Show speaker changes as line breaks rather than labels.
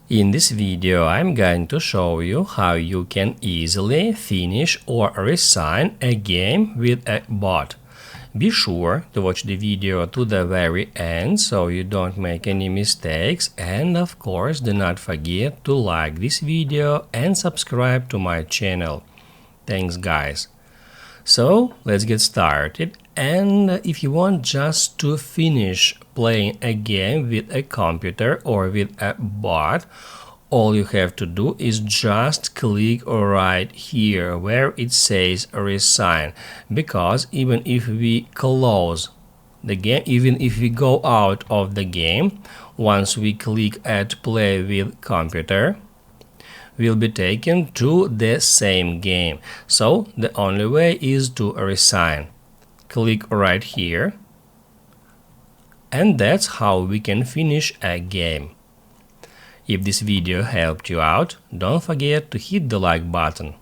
In this video, I'm going to show you how you can easily finish or resign a game with a bot. Be sure to watch the video to the very end so you don't make any mistakes, and of course do not forget to like this video and subscribe to my channel. Thanks guys. So let's get started, and if you want just to finish playing a game with a computer or with a bot, all you have to do is just click right here where it says resign, because even if we close the game, even if we go out of the game, once we click at play with computer, will be taken to the same game. So the only way is to resign. Click right here, and that's how we can finish a game. If this video helped you out, don't forget to hit the like button.